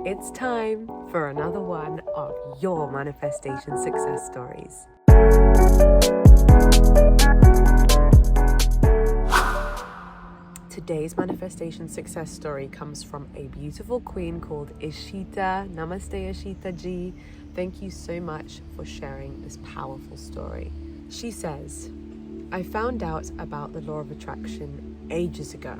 It's time for another one of your manifestation success stories. Today's manifestation success story comes from a beautiful queen called Ishita. Namaste, Ishita ji. Thank you so much for sharing this powerful story. She says, I found out about the law of attraction ages ago.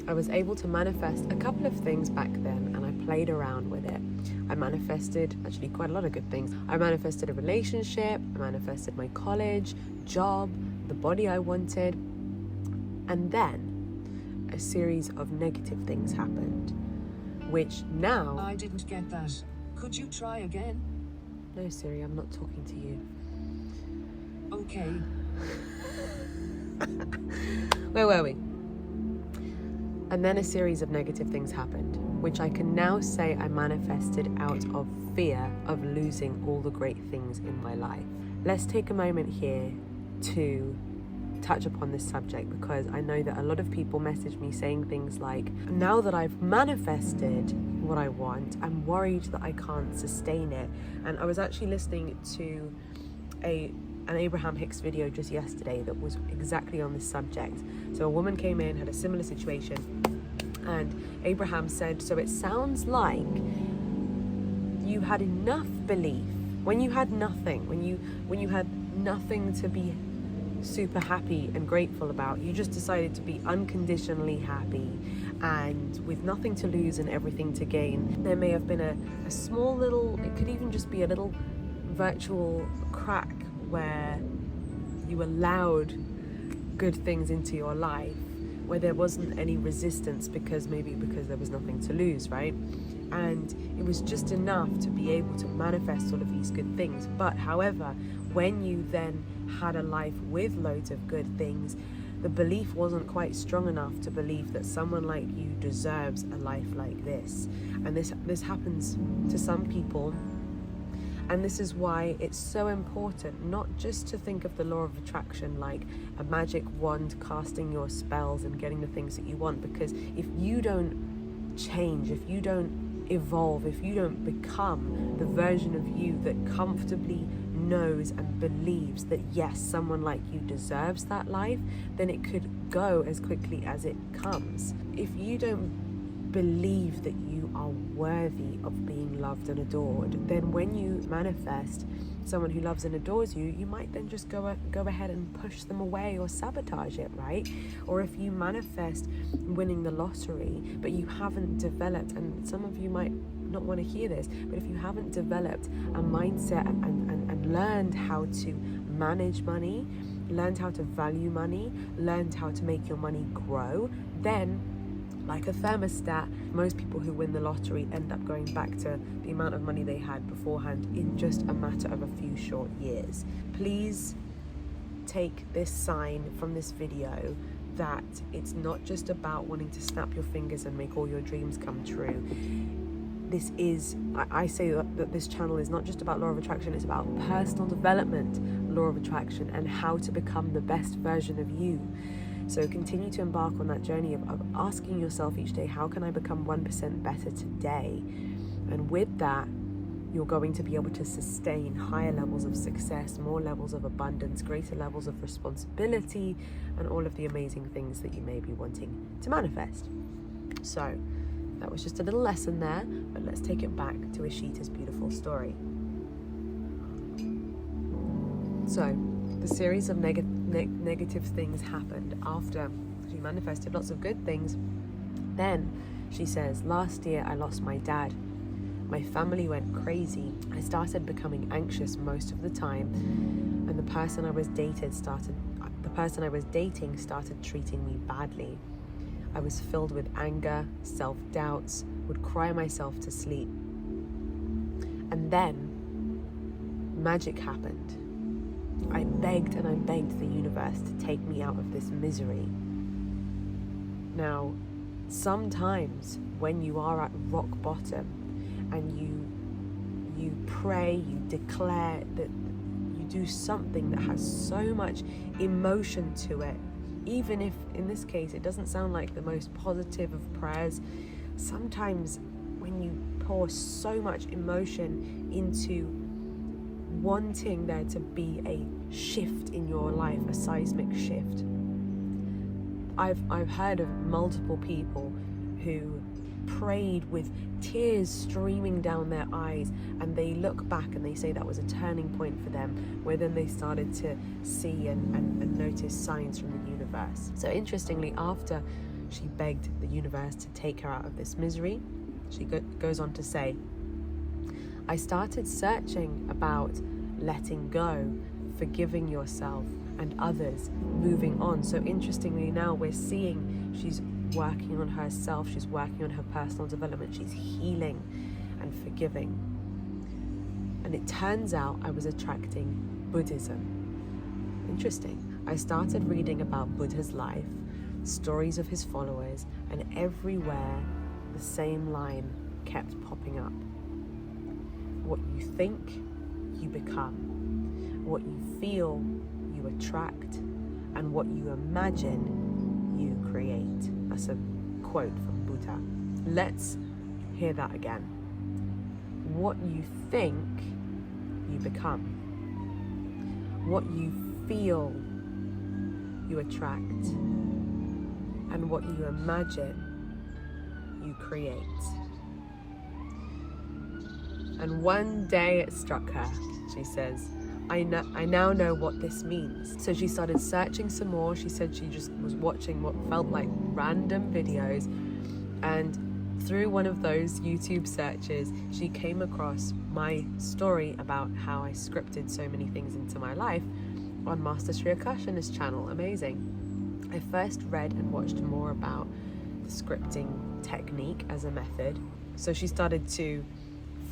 I was able to manifest a couple of things back then, and I played around with it. I manifested actually quite a lot of good things. I manifested a relationship, I manifested my college, job, the body I wanted, and then a series of negative things happened, which now... I didn't get that. Could you try again? No, Siri, I'm not talking to you. Okay. Where were we? And then a series of negative things happened, which I can now say I manifested out of fear of losing all the great things in my life. Let's take a moment here to touch upon this subject, because I know that a lot of people message me saying things like, now that I've manifested what I want, I'm worried that I can't sustain it. And I was actually listening to an Abraham Hicks video just yesterday that was exactly on this subject. So a woman came in, had a similar situation, and Abraham said, so it sounds like you had enough belief when you had nothing, when you had nothing to be super happy and grateful about. You just decided to be unconditionally happy and with nothing to lose and everything to gain. There may have been a small little, it could even just be a little virtual crack where you allowed good things into your life, where there wasn't any resistance because there was nothing to lose, right? And it was just enough to be able to manifest all of these good things. But however, when you then had a life with loads of good things, the belief wasn't quite strong enough to believe that someone like you deserves a life like this. And this happens to some people. And this is why it's so important not just to think of the law of attraction like a magic wand casting your spells and getting the things that you want, because if you don't change, if you don't evolve, if you don't become the version of you that comfortably knows and believes that yes, someone like you deserves that life, then it could go as quickly as it comes. If you don't believe that you are worthy of being loved and adored, then when you manifest someone who loves and adores you, you might then just go ahead and push them away or sabotage it, right? Or if you manifest winning the lottery, but you haven't developed, and some of you might not want to hear this, but if you haven't developed a mindset and learned how to manage money, learned how to value money, learned how to make your money grow, then like a thermostat, most people who win the lottery end up going back to the amount of money they had beforehand in just a matter of a few short years. Please take this sign from this video that it's not just about wanting to snap your fingers and make all your dreams come true. This is, I say that this channel is not just about law of attraction, it's about personal development, law of attraction, and how to become the best version of you. So continue to embark on that journey of asking yourself each day, how can I become 1% better today? And with that, you're going to be able to sustain higher levels of success, more levels of abundance, greater levels of responsibility, and all of the amazing things that you may be wanting to manifest. So that was just a little lesson there, but let's take it back to Ishita's beautiful story. So the series of negative things happened after she manifested lots of good things. Then she says, last year I lost my dad. My family went crazy. I started becoming anxious most of the time, and the person I was dating started treating me badly. I was filled with anger, self-doubts, would cry myself to sleep. And then magic happened. I begged and I begged the universe to take me out of this misery. Now, sometimes when you are at rock bottom and you pray, you declare, that you do something that has so much emotion to it, even if in this case it doesn't sound like the most positive of prayers, sometimes when you pour so much emotion into wanting there to be a shift in your life, a seismic shift. I've heard of multiple people who prayed with tears streaming down their eyes, and they look back and they say that was a turning point for them, where then they started to see and notice signs from the universe. So interestingly, after she begged the universe to take her out of this misery, she goes on to say, I started searching about letting go, forgiving yourself and others, moving on. So interestingly, now we're seeing she's working on herself, she's working on her personal development, she's healing and forgiving. And it turns out I was attracting Buddhism. Interesting. I started reading about Buddha's life, stories of his followers, and everywhere the same line kept popping up. What you think, you become. What you feel, you attract. And what you imagine, you create. That's a quote from Buddha. Let's hear that again. What you think, you become. What you feel, you attract. And what you imagine, you create. And one day it struck her. She says, I now know what this means. So she started searching some more. She said she just was watching what felt like random videos. And through one of those YouTube searches, she came across my story about how I scripted so many things into my life on Master Sri Akashana's channel. Amazing. I first read and watched more about the scripting technique as a method. So she started to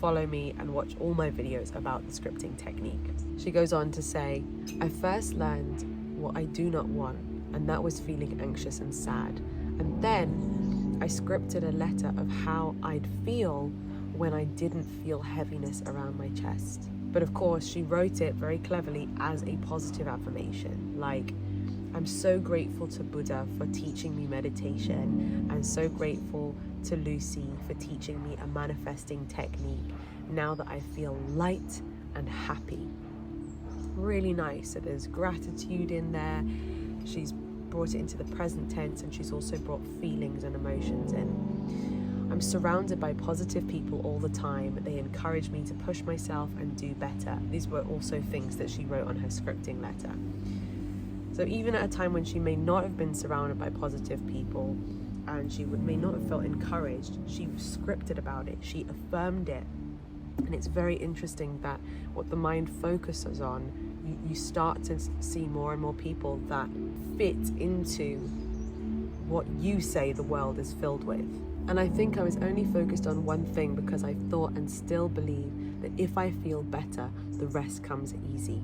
follow me and watch all my videos about the scripting technique. She goes on to say, I first learned what I do not want, and that was feeling anxious and sad. And then I scripted a letter of how I'd feel when I didn't feel heaviness around my chest. But of course, she wrote it very cleverly as a positive affirmation, like, I'm so grateful to Buddha for teaching me meditation, and so grateful to Lucy for teaching me a manifesting technique now that I feel light and happy. Really nice. So there's gratitude in there. She's brought it into the present tense, and she's also brought feelings and emotions in. I'm surrounded by positive people all the time. They encourage me to push myself and do better. These were also things that she wrote on her scripting letter. So even at a time when she may not have been surrounded by positive people, and she may not have felt encouraged, she scripted about it, she affirmed it. And it's very interesting that what the mind focuses on, you start to see more and more people that fit into what you say the world is filled with. And I think I was only focused on one thing because I thought and still believe that if I feel better, the rest comes easy.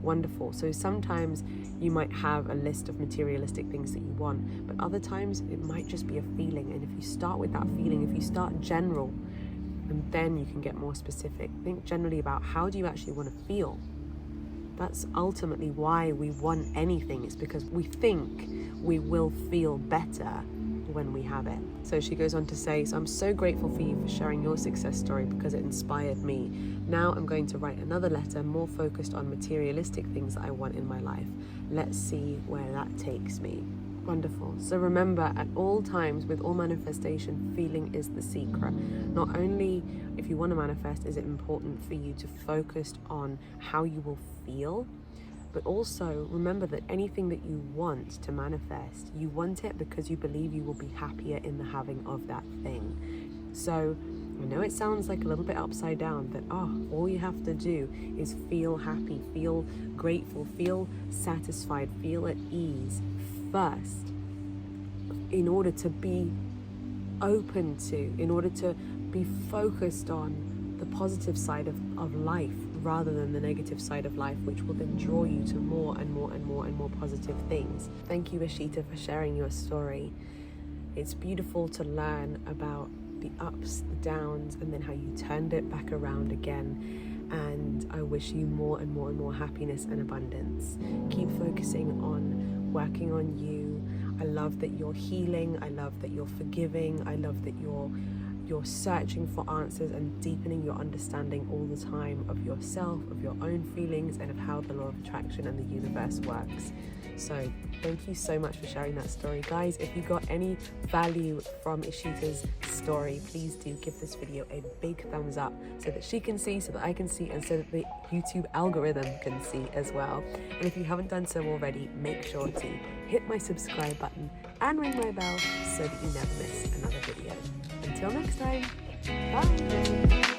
Wonderful. So sometimes you might have a list of materialistic things that you want, but other times it might just be a feeling. And if you start with that feeling, if you start general, and then you can get more specific, think generally about how do you actually want to feel. That's ultimately why we want anything. It's because we think we will feel better when we have it. So she goes on to say, so I'm so grateful for you for sharing your success story because it inspired me. Now I'm going to write another letter more focused on materialistic things that I want in my life. Let's see where that takes me. Wonderful. So remember, at all times with all manifestation, feeling is the secret. Not only if you want to manifest is it important for you to focus on how you will feel, but also remember that anything that you want to manifest, you want it because you believe you will be happier in the having of that thing. So I know it sounds like a little bit upside down, that all you have to do is feel happy, feel grateful, feel satisfied, feel at ease first, in order to be open to, in order to be focused on the positive side of life rather than the negative side of life, which will then draw you to more and more and more and more positive things. Thank you, Ishita, for sharing your story. It's beautiful to learn about the ups, the downs, and then how you turned it back around again. And I wish you more and more and more happiness and abundance. Keep focusing on working on you. I love that you're healing. I love that you're forgiving. I love that you're you're searching for answers and deepening your understanding all the time of yourself, of your own feelings, and of how the law of attraction and the universe works. So thank you so much for sharing that story, guys. If you got any value from Ishita's story, please do give this video a big thumbs up so that she can see, so that I can see, and so that the YouTube algorithm can see as well. And if you haven't done so already, make sure to hit my subscribe button and ring my bell so that you never miss another video. Until next time, bye!